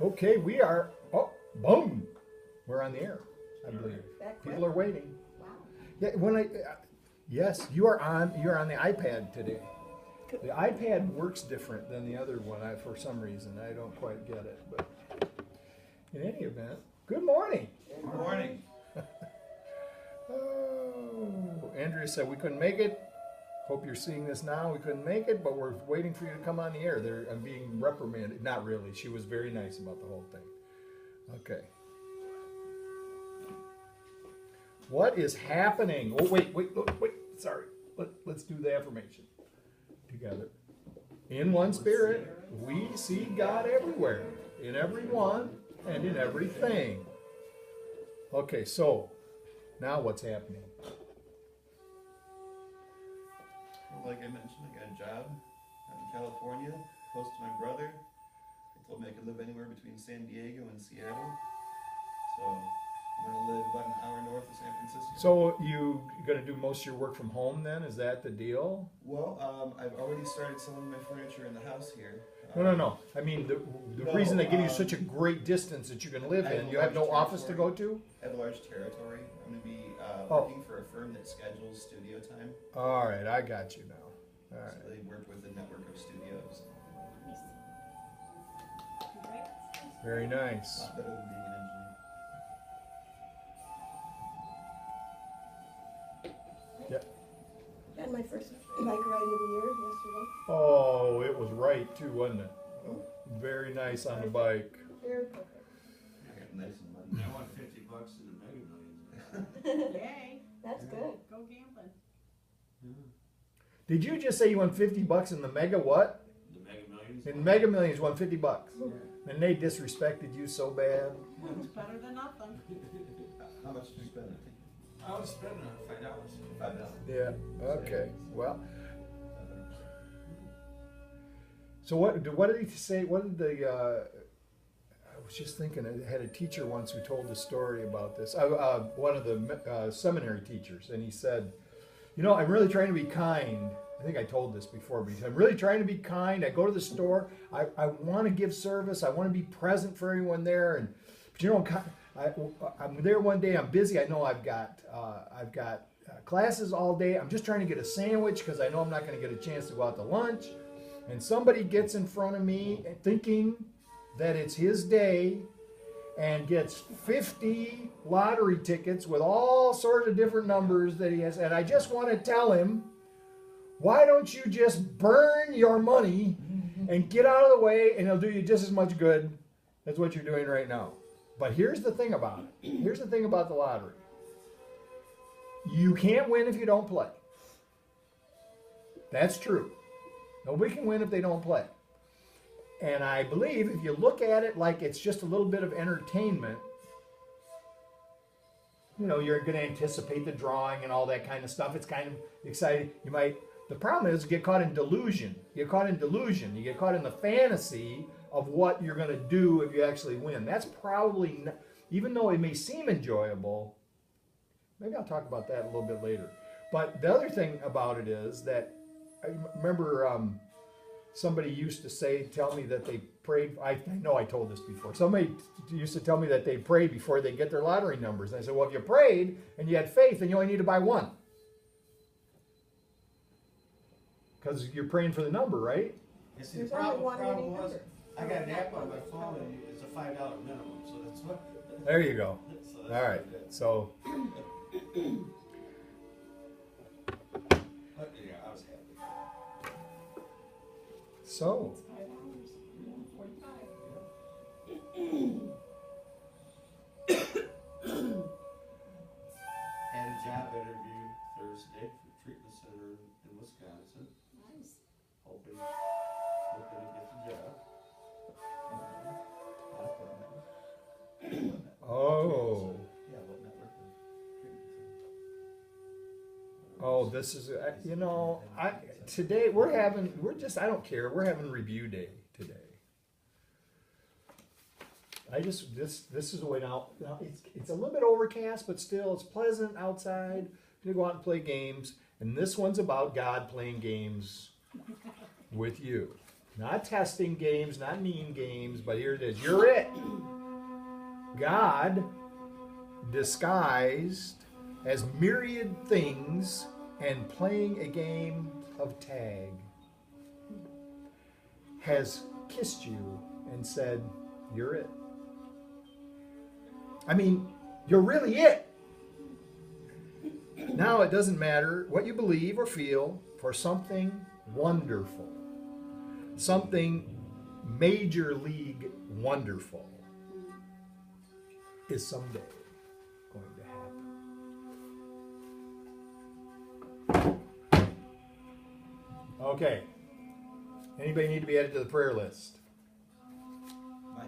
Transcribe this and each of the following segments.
Okay, we are. Oh, boom! We're on the air. I believe That quick? people are waiting. Wow. Yeah, yes, you are on. You're on the iPad today. The iPad works different than the other one. For some reason, I don't quite get it. But in any event, good morning. Good morning. Oh, Andrea said we couldn't make it. Hope you're seeing this now. We couldn't make it, but we're waiting for you to come on the air. I'm being reprimanded. Not really. She was very nice about the whole thing. Okay. What is happening? Oh, wait. Sorry. Let's do the affirmation together. In one spirit, we see God everywhere, in everyone, and in everything. Okay, so now what's happening? Like I mentioned, I got a job out in California, close to my brother. They told me I could live anywhere between San Diego and Seattle. So I'm going to live about an hour north of San Francisco. So you going to do most of your work from home then? Is that the deal? Well, I've already started selling my furniture in the house here. No. I mean, the reason they give you such a great distance that you're going to live in, you have no office to go to? I have a large territory. I'm going to be working for a firm that schedules studio time. All right, I got you now. All right. So they work with a network of studios. Very A nice. lot better than being an engineer. Yeah. Had my first bike ride of the year yesterday. Oh, it was right too, wasn't it? Very nice on the bike. Very perfect. I got nice and muddy. I won $50 in the Mega Millions. Yay, That's good. go gambling. Did you just say you won $50 in the Mega what? The Mega Millions. In Mega Millions, won $50. Yeah. And they disrespected you so bad. It's better than nothing. How much did you spend? I was spending $5. $5. Yeah. Okay. Well. So what did he say? What did the? I was just thinking. I had a teacher once who told a story about this. One of the seminary teachers, and he said, "You know, I'm really trying to be kind." I think I told this before, but he said, "I'm really trying to be kind. I go to the store. I want to give service. I want to be present for everyone there. And but you know, I'm there one day. I'm busy. I know I've got classes all day. I'm just trying to get a sandwich because I know I'm not going to get a chance to go out to lunch. And somebody gets in front of me thinking that it's his day and gets 50 lottery tickets with all sorts of different numbers that he has. And I just want to tell him, why don't you just burn your money and get out of the way, and it'll do you just as much good as what you're doing right now." But here's the thing about it. Here's the thing about the lottery. You can't win if you don't play. That's true. Nobody can win if they don't play. And I believe if you look at it like it's just a little bit of entertainment, you know, you're going to anticipate the drawing and all that kind of stuff. It's kind of exciting. The problem is you get caught in delusion. You get caught in delusion. You get caught in the fantasy of what you're going to do if you actually win. That's probably, even though it may seem enjoyable, maybe I'll talk about that a little bit later. But the other thing about it is that I remember somebody used to tell me that they prayed. I know I told this before. Somebody used to tell me that they prayed before they get their lottery numbers. And I said, well, if you prayed and you had faith, then you only need to buy one. Because you're praying for the number, right? You see, There's the only problem one winning was, number. I got an app on my phone and it's a $5 minimum, so that's what. There you go. So that's All right. what it is. So, But yeah, I was happy. so $5, 45. Had a job interview Thursday for a treatment center in Wisconsin. Nice. Hoping to get the job. oh, Yeah, what network of treatment center? oh, this is today I don't care. We're having review day today. This is the way now. It's a little bit overcast, but still it's pleasant outside. You go out and play games, and this one's about God playing games with you. Not testing games, not mean games, but here it is. You're it. God, disguised as myriad things and playing a game of tag, has kissed you and said, you're it. I mean, you're really it. Now it doesn't matter what you believe or feel, for something wonderful, something major league wonderful is someday going to happen. Okay. Anybody need to be added to the prayer list? Mike.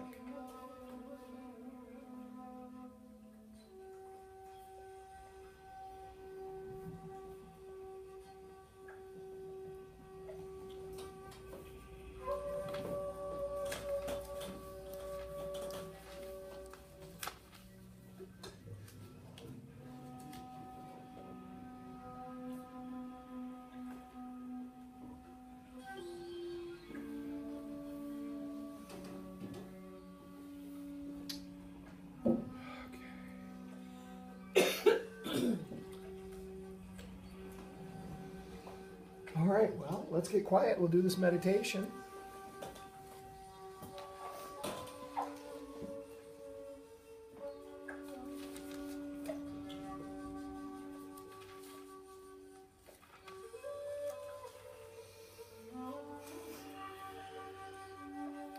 All right, well, let's get quiet. We'll do this meditation.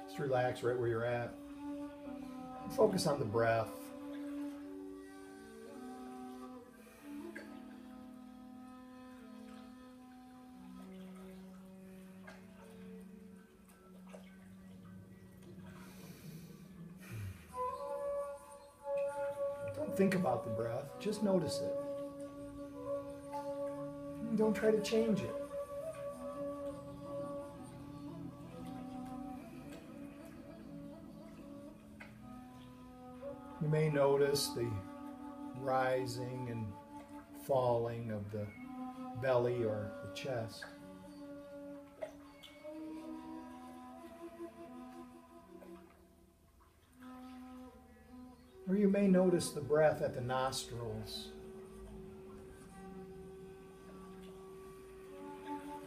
Just relax right where you're at. Focus on the breath. Don't think about the breath, just notice it. Don't try to change it. You may notice the rising and falling of the belly or the chest. Or you may notice the breath at the nostrils.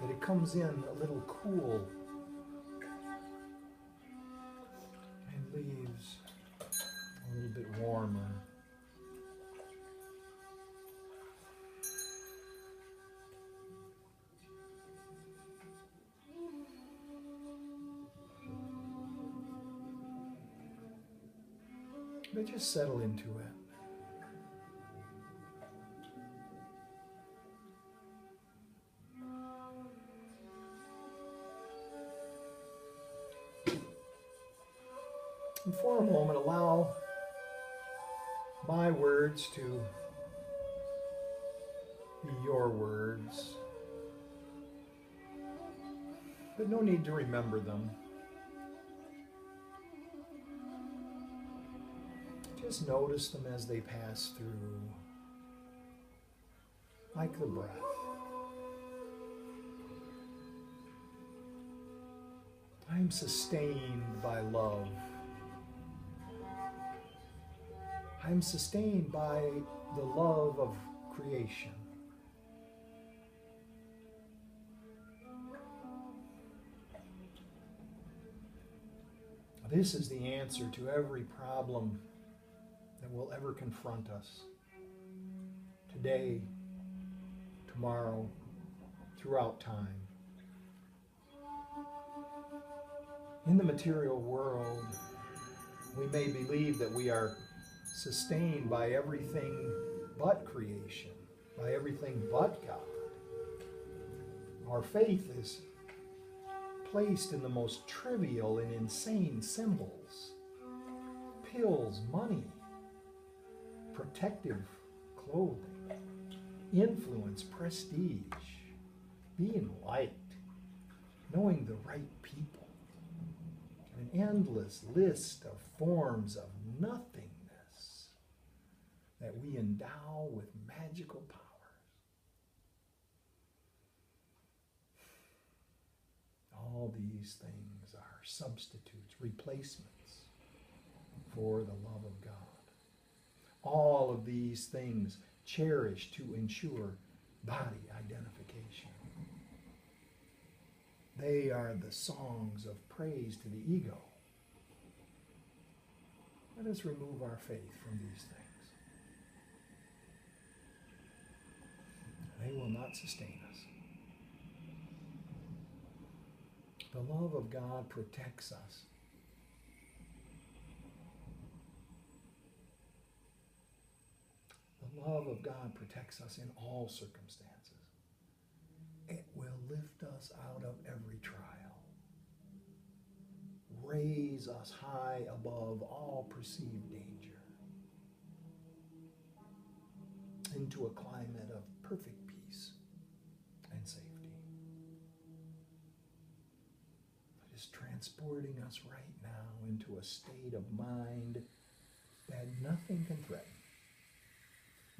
That it comes in a little cool and leaves a little bit warmer. But just settle into it. And for a moment, allow my words to be your words. But no need to remember them. Just notice them as they pass through, like the breath. I'm sustained by love. I'm sustained by the love of creation. This is the answer to every problem that will ever confront us. Today, tomorrow, throughout time. In the material world, we may believe that we are sustained by everything but creation, by everything but God. Our faith is placed in the most trivial and insane symbols. Pills, money, protective clothing, influence, prestige, being liked, knowing the right people, an endless list of forms of nothingness that we endow with magical powers. All these things substitutes, replacements for the love of God. All of these things cherished to ensure body identification. They are the songs of praise to the ego. Let us remove our faith from these things. They will not sustain us. The love of God protects us. The love of God protects us in all circumstances. It will lift us out of every trial. Raise us high above all perceived danger into a climate of perfect peace and safety. It is transporting us right now into a state of mind that nothing can threaten,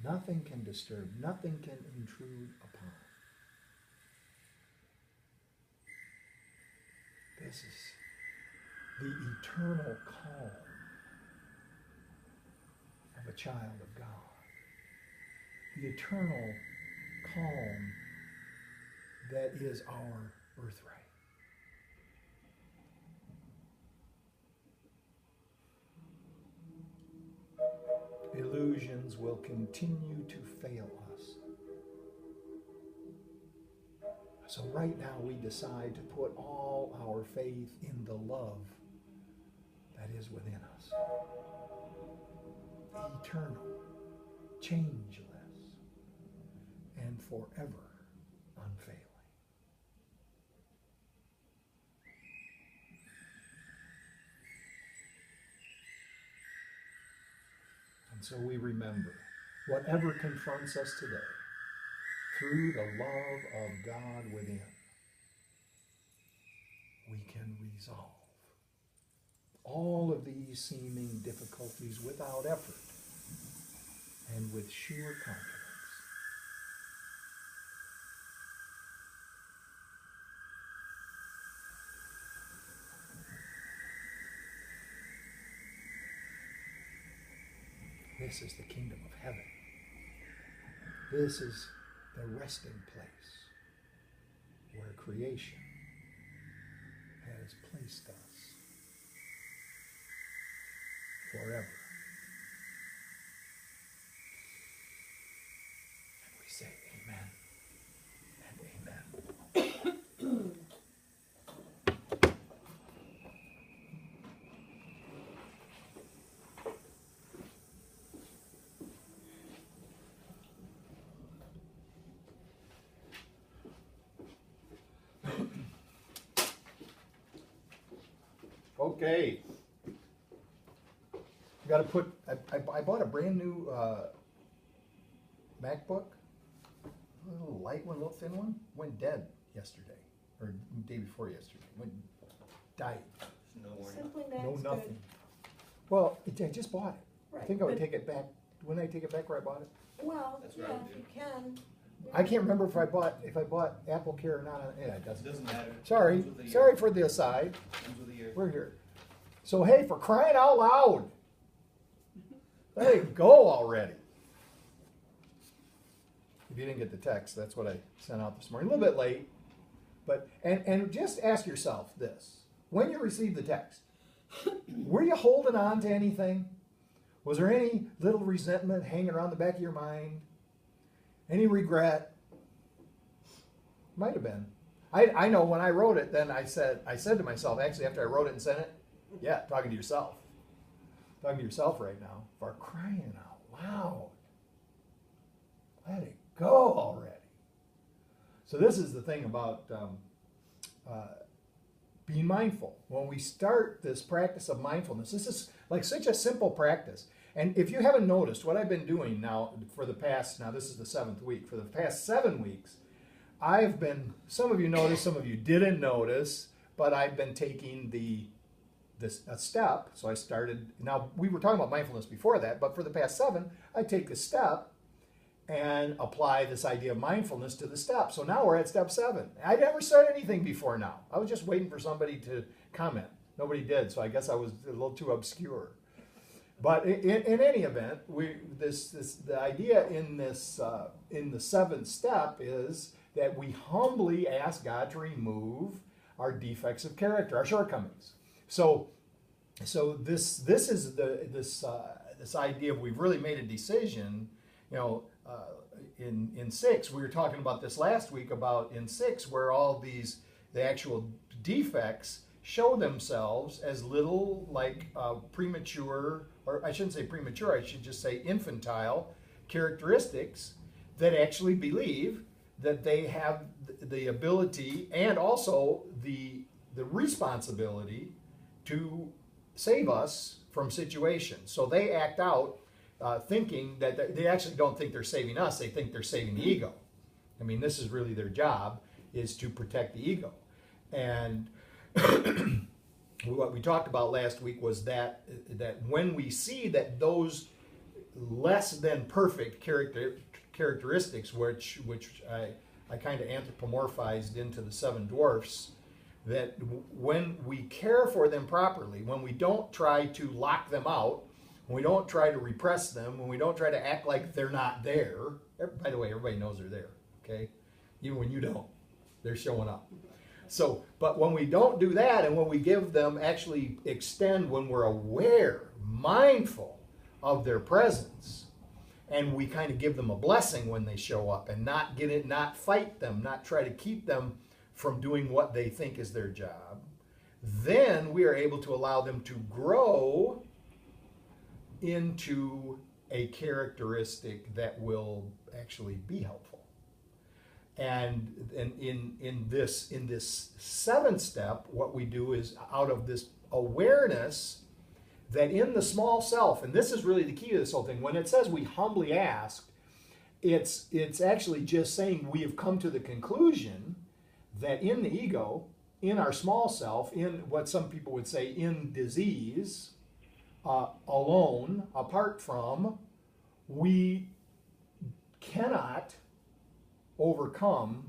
nothing can disturb, nothing can intrude upon. This is the eternal calm of a child of God. The eternal calm that is our birthright. Illusions will continue to fail us. So right now we decide to put all our faith in the love that is within us. Eternal, changeless, and forever unfailing. And so we remember, whatever confronts us today, through the love of God within, we can resolve all of these seeming difficulties without effort and with sure confidence. This is the kingdom of heaven. This is the resting place where creation has placed us forever. And we say amen and amen. Okay. Got to put. I bought a brand new MacBook. A little light one, a little thin one. Went dead yesterday, or day before yesterday. Died. No warning. Simply Max No good. nothing. Well, I just bought it. I Right, think I would but- take it back. Wouldn't I take it back where I bought it? Well, That's yeah, what I would if do. you can. I can't remember if I bought Apple Care or not. Yeah, it It doesn't. doesn't matter. Sorry, Comes with the year. sorry for the aside. Comes with the year. We're here. So hey, for crying out loud, let it go already. If you didn't get the text, that's what I sent out this morning. A little bit late, but and just ask yourself this: when you received the text, were you holding on to anything? Was there any little resentment hanging around the back of your mind? Any regret? Might have been. I know when I wrote it, then I said to myself, actually after I wrote it and sent it, yeah, talking to yourself. Talking to yourself right now. For crying out loud. Let it go already. So this is the thing about being mindful. When we start this practice of mindfulness, this is like such a simple practice. And if you haven't noticed, what I've been doing now for the past, now this is the 7th week, for the past 7 weeks, I've been, some of you noticed, some of you didn't notice, but I've been taking a step. So I started, now we were talking about mindfulness before that, but for the past 7, I take the step and apply this idea of mindfulness to the step. So now we're at step 7. I never said anything before now. I was just waiting for somebody to comment. Nobody did, so I guess I was a little too obscure. But in any event, the idea in this in the seventh step is that we humbly ask God to remove our defects of character, our shortcomings. So this is this idea of we've really made a decision. You know, in 6 we were talking about this last week about in 6 where all the actual defects show themselves as little like premature, or I shouldn't say premature, I should just say infantile characteristics that actually believe that they have the ability and also the responsibility to save us from situations. So they act out thinking that they actually don't think they're saving us, they think they're saving the ego. I mean, this is really their job, is to protect the ego. And what we talked about last week was that when we see that those less than perfect characteristics, which I kind of anthropomorphized into the 7 dwarfs, that when we care for them properly, when we don't try to lock them out, when we don't try to repress them, when we don't try to act like they're not there, by the way, everybody knows they're there, okay? Even when you don't, they're showing up. So, but when we don't do that, and when we give them, actually extend, when we're aware, mindful of their presence, and we kind of give them a blessing when they show up, and not fight them, not try to keep them from doing what they think is their job, then we are able to allow them to grow into a characteristic that will actually be helpful. And in this 7th step, what we do is, out of this awareness that in the small self, and this is really the key to this whole thing, when it says we humbly ask, it's actually just saying we have come to the conclusion that in the ego, in our small self, in what some people would say in disease, alone, apart from, we cannot overcome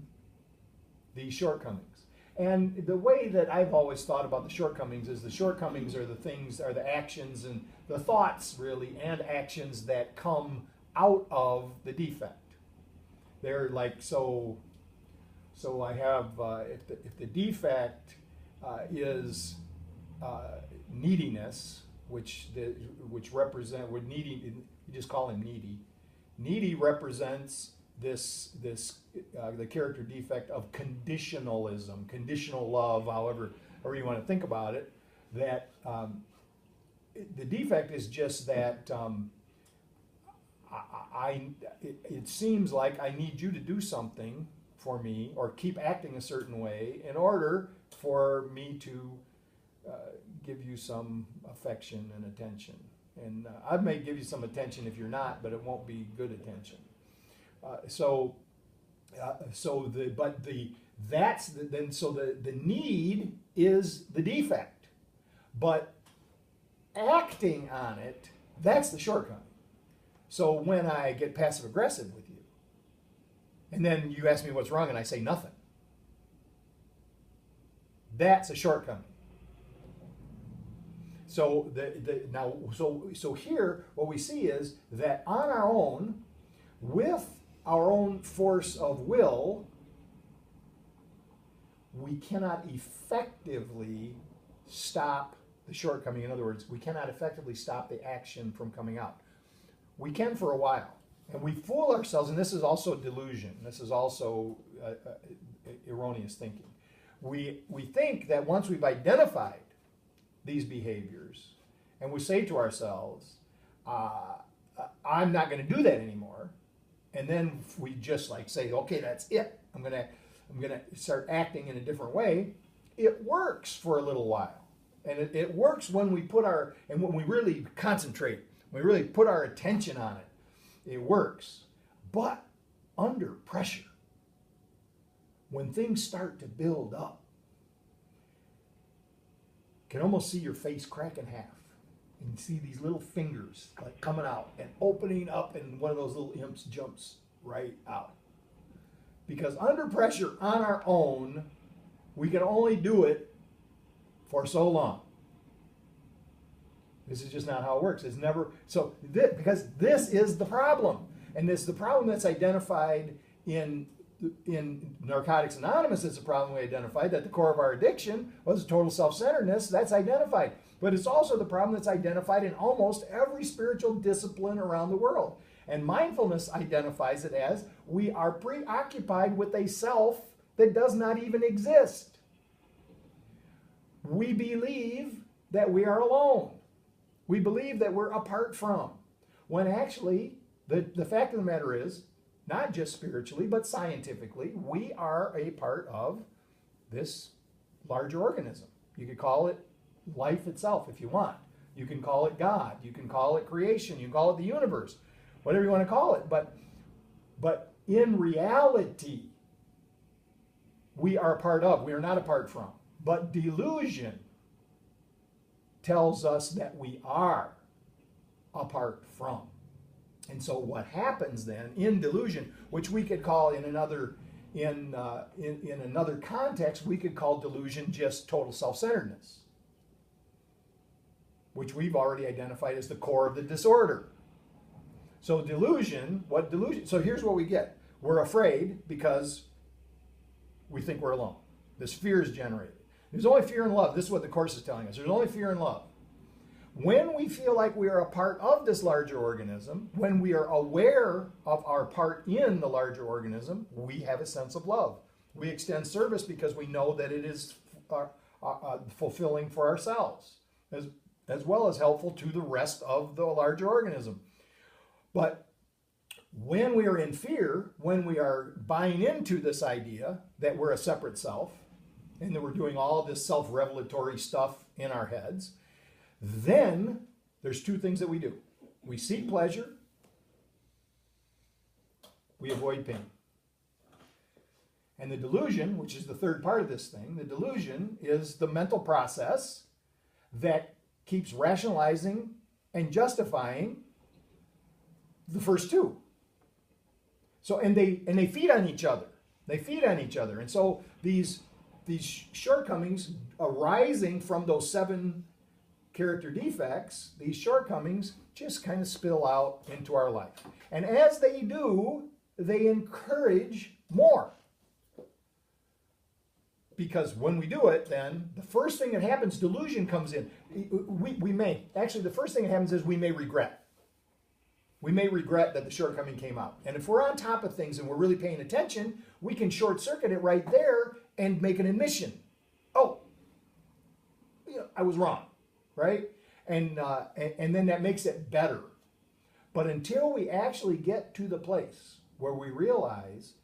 these shortcomings. And the way that I've always thought about the shortcomings is the shortcomings are the actions and the thoughts, really, and actions that come out of the defect. They're like, so I have, if the defect is neediness, which represent, we're needy, you just call him needy. Needy represents the character defect of conditionalism, conditional love, however you want to think about it. That the defect is just that it seems like I need you to do something for me, or keep acting a certain way in order for me to give you some affection and attention. And I may give you some attention if you're not, but it won't be good attention. So the need is the defect, but acting on it, that's the shortcoming. So when I get passive aggressive with you, and then you ask me what's wrong, and I say nothing, that's a shortcoming. So so here what we see is that on our own, with our own force of will, we cannot effectively stop the shortcoming. In other words, we cannot effectively stop the action from coming out. We can for a while, and we fool ourselves, and this is also delusion. This is also erroneous thinking. We think that once we've identified these behaviors, and we say to ourselves, I'm not going to do that anymore, and then we just like say, okay, that's it. I'm gonna start acting in a different way. It works for a little while, and it works when we when we really concentrate, when we really put our attention on it. It works, but under pressure, when things start to build up, you can almost see your face crack in half. And see these little fingers like coming out and opening up, and one of those little imps jumps right out. Because under pressure on our own, we can only do it for so long. This is just not how it works. It's never so because this is the problem, and it's the problem that's identified in Narcotics Anonymous. It's a problem we identified that the core of our addiction was total self-centeredness. That's identified, but it's also the problem that's identified in almost every spiritual discipline around the world. And mindfulness identifies it as we are preoccupied with a self that does not even exist. We believe that we are alone. We believe that we're apart from, when actually the fact of the matter is, not just spiritually, but scientifically, we are a part of this larger organism. You could call it life itself if you want. You can call it God. You can call it creation. You can call it the universe. Whatever you want to call it. But in reality, we are a part of. We are not apart from. But delusion tells us that we are apart from. And so what happens then in delusion, which we could call in another context, we could call delusion just total self-centeredness, which we've already identified as the core of the disorder. So delusion, so here's what we get. We're afraid because we think we're alone. This fear is generated. There's only fear and love. This is what the Course is telling us. There's only fear and love. When we feel like we are a part of this larger organism, when we are aware of our part in the larger organism, we have a sense of love. We extend service because we know that it is fulfilling for ourselves, as well as helpful to the rest of the larger organism. But when we are in fear, when we are buying into this idea that we're a separate self, and that we're doing all of this self-revelatory stuff in our heads, then there's two things that we do. We seek pleasure, we avoid pain. And the delusion, which is the third part of this thing, the delusion is the mental process that keeps rationalizing and justifying the first two. So, and they feed on each other. They feed on each other. And so these shortcomings arising from those 7 character defects, these shortcomings just kind of spill out into our life. And as they do, they encourage more. Because when we do it, then the first thing that happens, delusion comes in. The first thing that happens is we may regret. We may regret that the shortcoming came out. And if we're on top of things and we're really paying attention, we can short circuit it right there and make an admission. Oh, I was wrong, right? And then that makes it better. But until we actually get to the place where we realize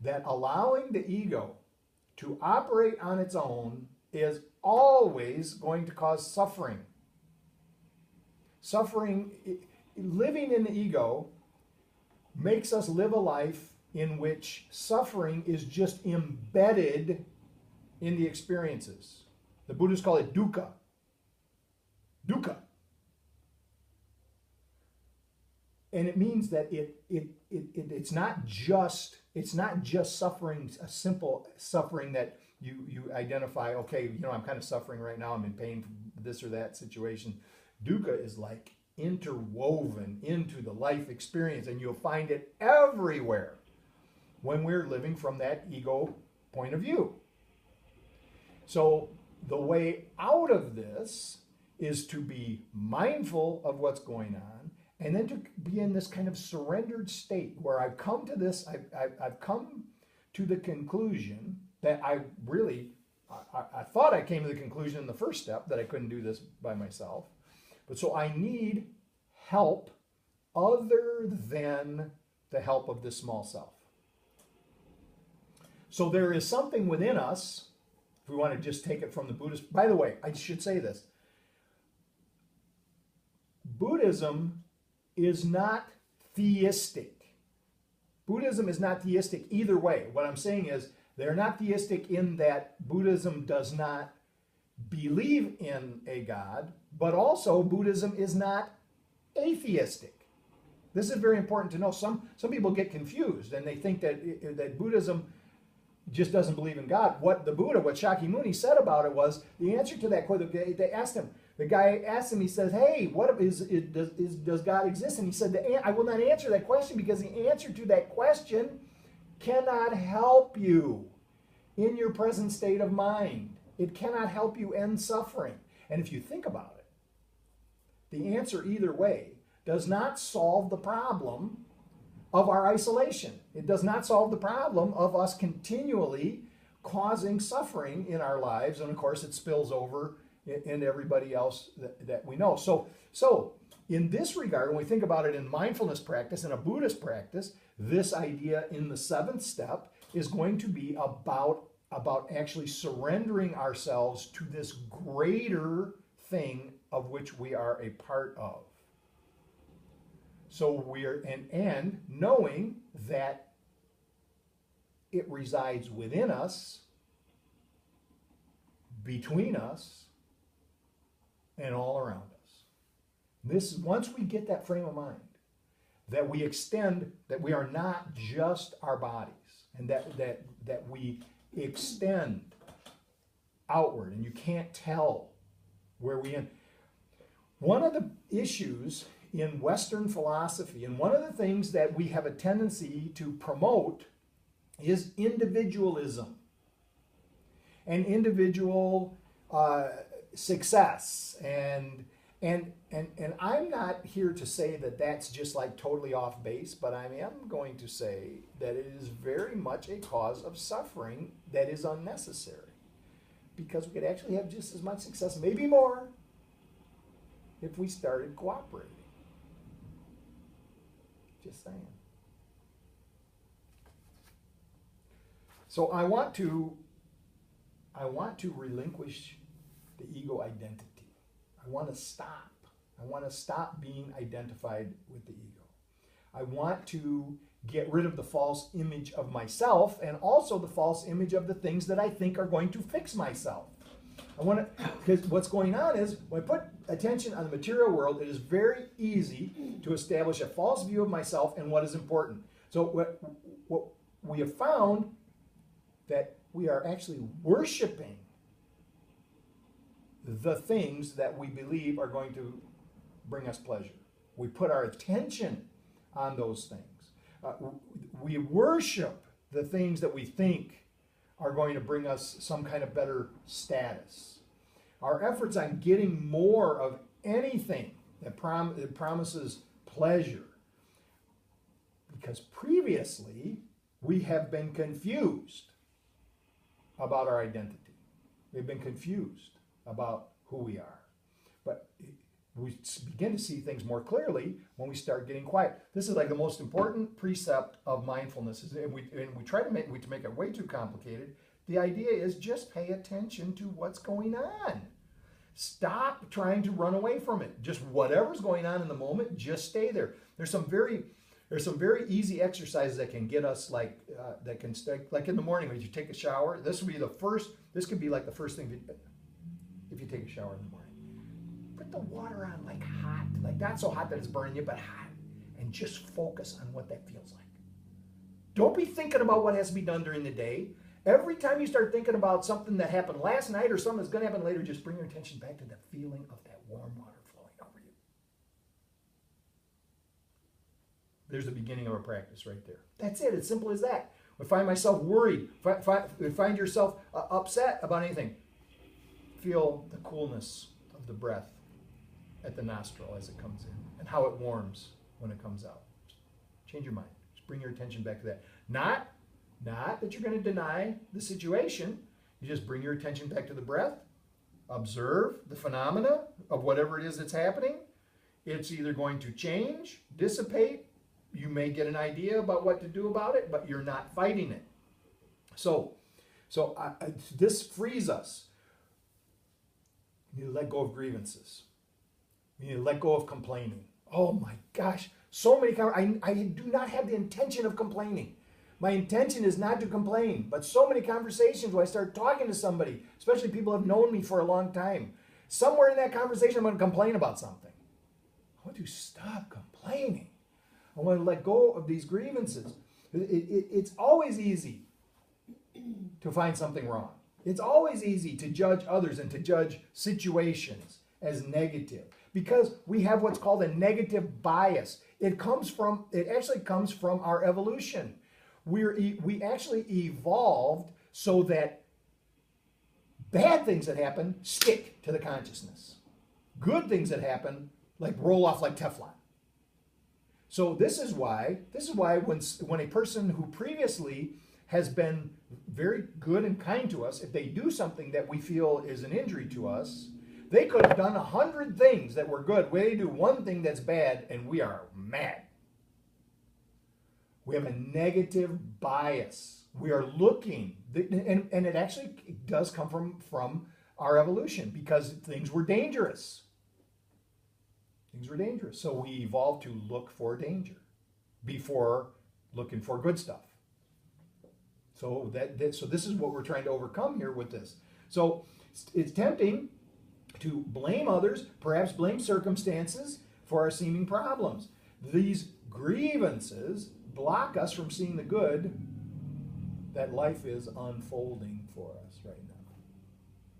that allowing the ego to operate on its own is always going to cause suffering. Suffering, living in the ego makes us live a life in which suffering is just embedded in the experiences. The Buddhists call it dukkha. Dukkha. And it means that it's not just suffering, a simple suffering that you identify, okay, I'm kind of suffering right now, I'm in pain from this or that situation. Dukkha is like interwoven into the life experience, and you'll find it everywhere when we're living from that ego point of view. So the way out of this is to be mindful of what's going on, and then to be in this kind of surrendered state where I've come to this, I've come to the conclusion that I thought I came to the conclusion in the first step that I couldn't do this by myself. But so I need help other than the help of this small self. So there is something within us, if we want to just take it from the Buddhist. By the way, I should say this. Buddhism is not theistic. Buddhism is not theistic either way. What I'm saying is they're not theistic in that Buddhism does not believe in a God, but also Buddhism is not atheistic. This is very important to know. Some people get confused and they think that Buddhism just doesn't believe in God. What the Buddha, what Shakyamuni said about it was, the answer to that question, they asked him, the guy asked him, he says, hey, does God exist? And he said, I will not answer that question because the answer to that question cannot help you in your present state of mind. It cannot help you end suffering. And if you think about it, the answer either way does not solve the problem of our isolation. It does not solve the problem of us continually causing suffering in our lives. And of course, it spills over in everybody else that we know. So in this regard, when we think about it in mindfulness practice and a Buddhist practice, this idea in the 7th step is going to be about actually surrendering ourselves to this greater thing of which we are a part of. So we're, and knowing that it resides within us, between us, and all around us. This, once we get that frame of mind, that we extend, that we are not just our bodies, and that we extend outward, and you can't tell where we end. One of the issues in Western philosophy, and one of the things that we have a tendency to promote, is individualism and individual success. And I'm not here to say that that's just like totally off base, but I am going to say that it is very much a cause of suffering that is unnecessary, because we could actually have just as much success, maybe more, if we started cooperating. Just saying. So I want to relinquish the ego identity. I want to stop. I want to stop being identified with the ego. I want to get rid of the false image of myself, and also the false image of the things that I think are going to fix myself. I want to, because what's going on is, when I put attention on the material world, it is very easy to establish a false view of myself and what is important. So what we have found, that we are actually worshiping the things that we believe are going to bring us pleasure. We put our attention on those things. We worship the things that we think are going to bring us some kind of better status. Our efforts on getting more of anything that promises pleasure, because previously we have been confused about our identity. We've been confused about who we are. But we begin to see things more clearly when we start getting quiet. This is like the most important precept of mindfulness. And we try to make it way too complicated. The idea is just pay attention to what's going on. Stop trying to run away from it. Just whatever's going on in the moment, just stay there. There's some very easy exercises that can get us like in the morning when you take a shower. This could be like the first thing if you take a shower in the morning. Put the water on like hot, like not so hot that it's burning you, but hot, and just focus on what that feels like. Don't be thinking about what has to be done during the day. Every time you start thinking about something that happened last night or something that's going to happen later, just bring your attention back to the feeling of that warm water flowing over you. There's the beginning of a practice right there. That's it. It's simple as that. If I find myself worried, find yourself upset about anything, feel the coolness of the breath at the nostril as it comes in and how it warms when it comes out. Change your mind. Just bring your attention back to that. Not that you're going to deny the situation. You just bring your attention back to the breath. Observe the phenomena of whatever it is that's happening. It's either going to change, dissipate. You may get an idea about what to do about it, but you're not fighting it. So this frees us. You need to let go of grievances. You need to let go of complaining. Oh my gosh, so many I do not have the intention of complaining. My intention is not to complain, but so many conversations where I start talking to somebody, especially people who have known me for a long time, somewhere in that conversation I'm going to complain about something. I want to stop complaining. I want to let go of these grievances. It's always easy to find something wrong. It's always easy to judge others and to judge situations as negative because we have what's called a negative bias. It actually comes from our evolution. We actually evolved so that bad things that happen stick to the consciousness. Good things that happen like roll off like Teflon. So this is why when a person who previously has been very good and kind to us, if they do something that we feel is an injury to us, they could have done 100 things that were good. They do one thing that's bad, and we are mad. We have a negative bias. We are looking, and it actually does come from our evolution because things were dangerous. Things were dangerous. So we evolved to look for danger before looking for good stuff. So so this is what we're trying to overcome here with this. So it's tempting to blame others, perhaps blame circumstances for our seeming problems. These grievances block us from seeing the good that life is unfolding for us right now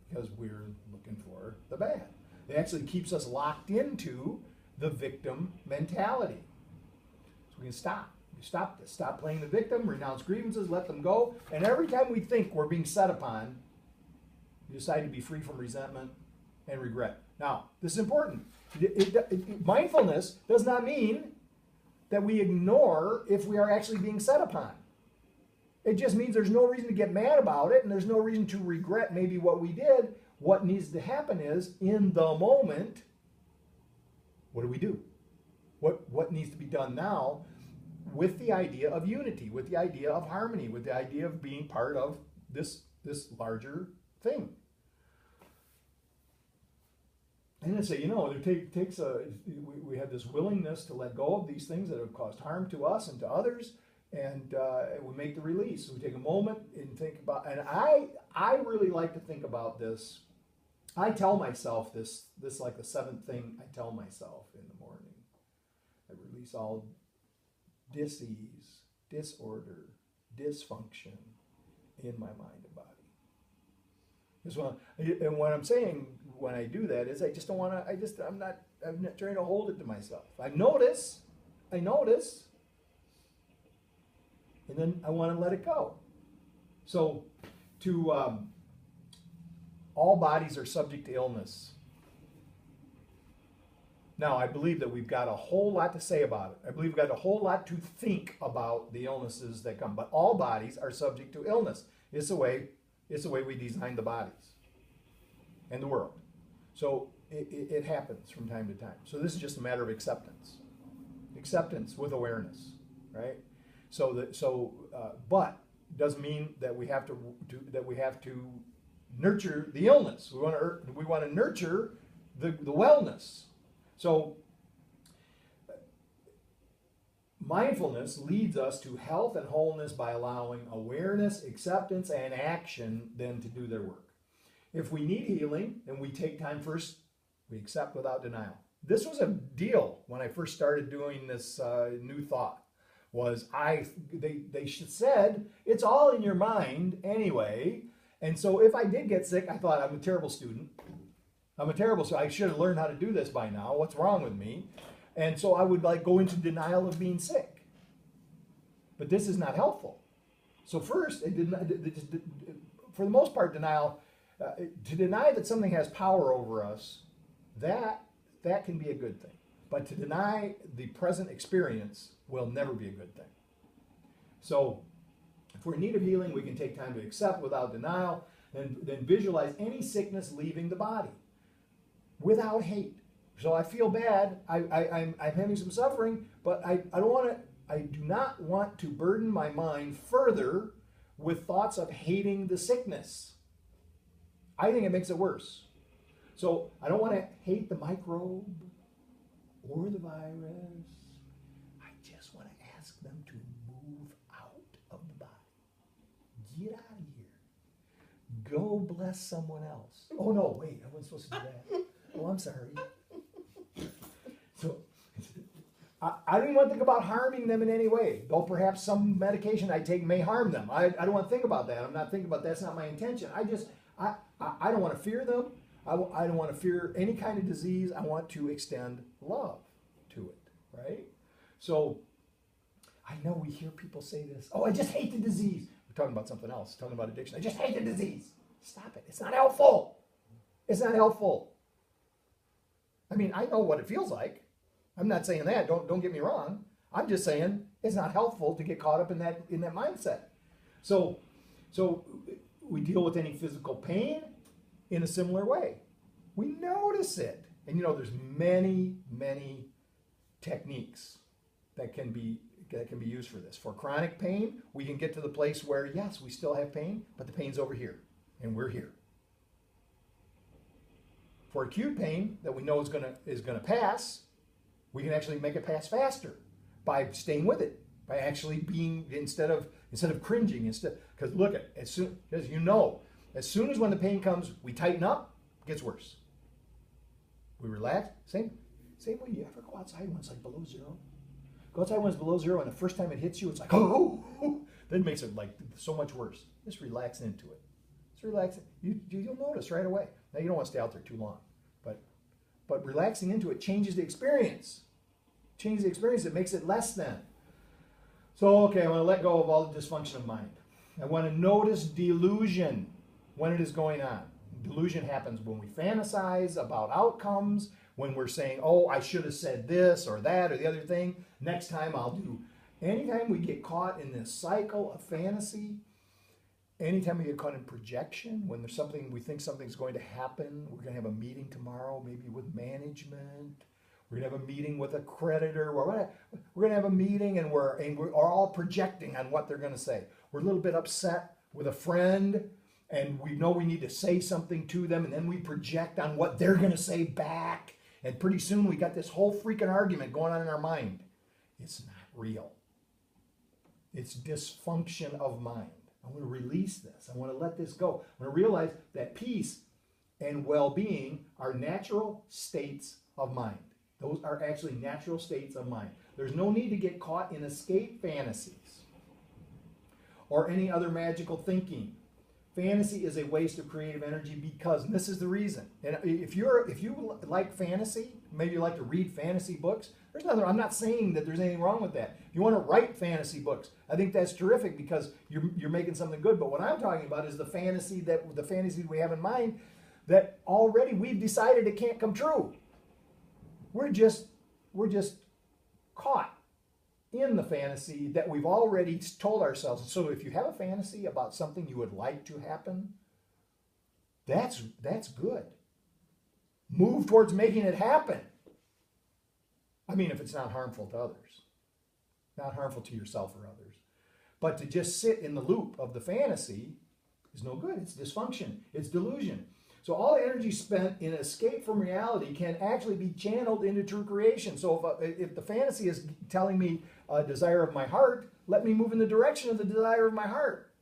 because we're looking for the bad. It actually keeps us locked into the victim mentality. So we can stop this. Stop playing the victim, renounce grievances, let them go. And every time we think we're being set upon, we decide to be free from resentment and regret. Now, this is important. Mindfulness does not mean that we ignore if we are actually being set upon. It just means there's no reason to get mad about it and there's no reason to regret maybe what we did. What needs to happen is, in the moment, what do we do? What needs to be done now with the idea of unity, with the idea of harmony, with the idea of being part of this larger thing? And I say, it takes we have this willingness to let go of these things that have caused harm to us and to others, and we make the release. We take a moment and think about, and I really like to think about this. I tell myself this like the seventh thing I tell myself in the morning. I release all dis-ease, disorder, dysfunction in my mind and body. And what I'm saying when I do that is I just don't want to, I'm not trying to hold it to myself. I notice, and then I want to let it go. So all bodies are subject to illness. Now, I believe that we've got a whole lot to say about it. I believe we've got a whole lot to think about the illnesses that come. But all bodies are subject to illness. It's the way we design the bodies and the world. So it happens from time to time. So this is just a matter of acceptance. Acceptance with awareness, right? But it doesn't mean that we have to nurture the illness. We want to nurture the wellness. So mindfulness leads us to health and wholeness by allowing awareness, acceptance, and action then to do their work. If we need healing, then we take time first, we accept without denial. This was a deal when I first started doing this new thought. They said it's all in your mind anyway. And so if I did get sick, I thought I'm a terrible student. I should have learned how to do this by now. What's wrong with me? And so I would go into denial of being sick. But this is not helpful. So first, for the most part, denial, to deny that something has power over us, that can be a good thing. But to deny the present experience will never be a good thing. So if we're in need of healing, we can take time to accept without denial, and then visualize any sickness leaving the body without hate. So I feel bad, I'm having some suffering, but I do not want to burden my mind further with thoughts of hating the sickness. I think it makes it worse. So I don't want to hate the microbe or the virus. I just want to ask them to move out of the body. Get out of here. Go bless someone else. Oh no, wait, I wasn't supposed to do that. Oh, I'm sorry. So I don't even want to think about harming them in any way. Though perhaps some medication I take may harm them. I don't want to think about that. I'm not thinking about that's not my intention. I don't want to fear them. I don't want to fear any kind of disease. I want to extend love to it, right? So I know we hear people say this. Oh, I just hate the disease. We're talking about something else, talking about addiction. I just hate the disease. Stop it. It's not helpful. It's not helpful. I mean, I know what it feels like. I'm not saying that. Don't get me wrong. I'm just saying it's not helpful to get caught up in that mindset. So we deal with any physical pain in a similar way. We notice it. And there's many techniques that can be used for this. For chronic pain, we can get to the place where, yes, we still have pain, but the pain's over here, and we're here. For acute pain that we know is gonna pass, we can actually make it pass faster by staying with it, by actually being instead of cringing, because look at as soon as when the pain comes, we tighten up, it gets worse. We relax. Same way. You ever go outside when it's like below zero? Go outside when it's below zero, and the first time it hits you, it's like oh. Then it makes it like so much worse. Just relax into it. Just relax. You'll notice right away. Now you don't want to stay out there too long, but relaxing into it changes the experience. It makes it less than. So okay, I want to let go of all the dysfunction of mind. I want to notice delusion when it is going on. Delusion happens when we fantasize about outcomes, when we're saying, oh, I should have said this or that or the other thing. Next time I'll do. Anytime we get caught in this cycle of fantasy, anytime we get caught in projection, when there's something, we think something's going to happen, we're going to have a meeting tomorrow, maybe with management. We're going to have a meeting with a creditor. We're going to have a meeting and we're all projecting on what they're going to say. We're a little bit upset with a friend and we know we need to say something to them and then we project on what they're going to say back. And pretty soon we got this whole freaking argument going on in our mind. It's not real. It's dysfunction of mind. I want to release this. I want to let this go. I want to realize that peace and well-being are natural states of mind. Those are actually natural states of mind. There's no need to get caught in escape fantasies or any other magical thinking. Fantasy is a waste of creative energy because, and this is the reason, and if you like fantasy, maybe you like to read fantasy books, there's nothing, I'm not saying that there's anything wrong with that. If you want to write fantasy books, I think that's terrific because you're making something good, but what I'm talking about is the fantasy we have in mind that already we've decided it can't come true. We're just caught in the fantasy that we've already told ourselves. So if you have a fantasy about something you would like to happen, that's good. Move towards making it happen. I mean, if it's not harmful to others, not harmful to yourself or others. But to just sit in the loop of the fantasy is no good. It's dysfunction. It's delusion. So all the energy spent in escape from reality can actually be channeled into true creation. So if the fantasy is telling me a desire of my heart, let me move in the direction of the desire of my heart.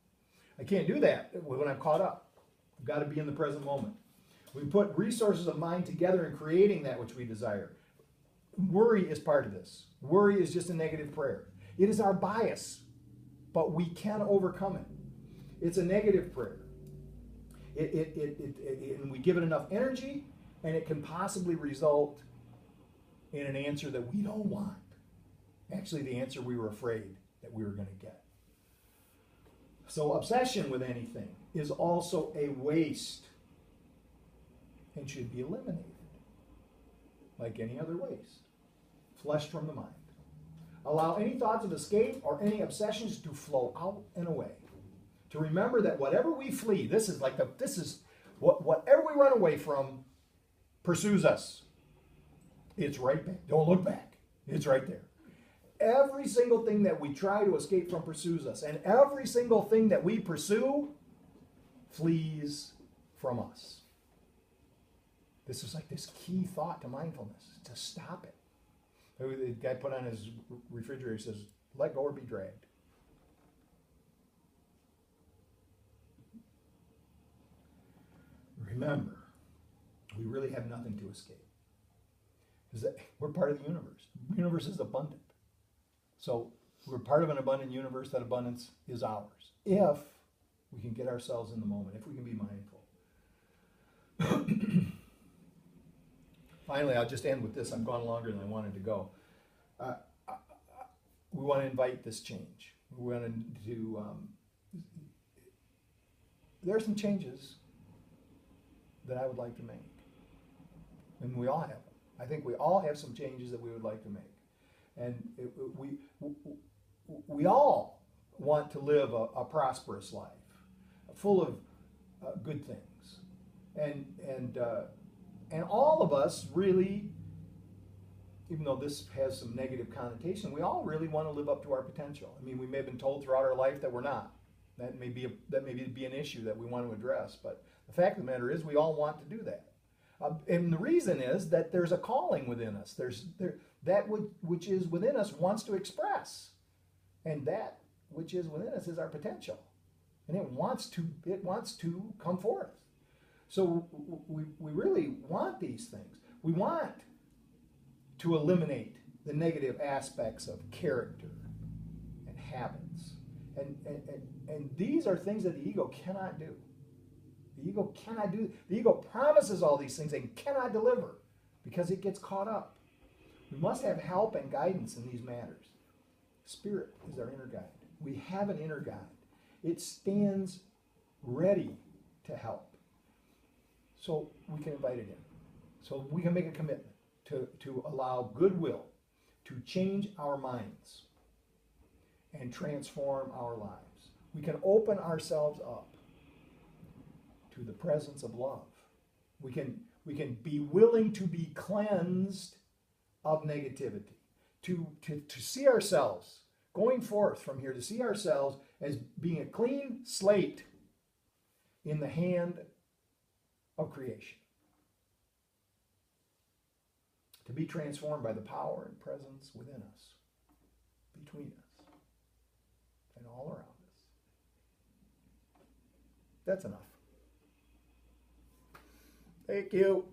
I can't do that when I'm caught up. I've got to be in the present moment. We put resources of mind together in creating that which we desire. Worry is part of this. Worry is just a negative prayer. It is our bias, but we can overcome it. It's a negative prayer. And we give it enough energy, and it can possibly result in an answer that we don't want. Actually, the answer we were afraid that we were going to get. So obsession with anything is also a waste and should be eliminated, like any other waste. Flushed from the mind. Allow any thoughts of escape or any obsessions to flow out and away. To remember that whatever we flee, whatever we run away from pursues us. It's right back. Don't look back. It's right there. Every single thing that we try to escape from pursues us. And every single thing that we pursue flees from us. This is like this key thought to mindfulness, to stop it. The guy put on his refrigerator, says, let go or be dragged. Remember, we really have nothing to escape. is that we're part of the universe. The universe is abundant. So we're part of an abundant universe. That abundance is ours. If we can get ourselves in the moment, if we can be mindful. Finally, I'll just end with this. I've gone longer than I wanted to go. We want to invite this change. We want to there are some changes that I would like to make. And we all have them. I think we all have some changes that we would like to make. And we all want to live a prosperous life, full of good things. And all of us really, even though this has some negative connotation, we all really want to live up to our potential. I mean, we may have been told throughout our life that we're not. That may be an issue that we want to address. But the fact of the matter is, we all want to do that. And the reason is that there's a calling within us. That which is within us wants to express, and that which is within us is our potential, and it wants to come forth. So we really want these things. We want to eliminate the negative aspects of character and habits. And these are things that the ego cannot do. The ego cannot do. The ego promises all these things and cannot deliver because it gets caught up. We must have help and guidance in these matters. Spirit is our inner guide. We have an inner guide. It stands ready to help. So we can invite it in. So we can make a commitment to allow goodwill to change our minds and transform our lives. We can open ourselves up to the presence of love. We can be willing to be cleansed of negativity, to see ourselves going forth from here, to see ourselves as being a clean slate in the hand of creation, to be transformed by the power and presence within us, between us, and all around us. That's enough. Thank you.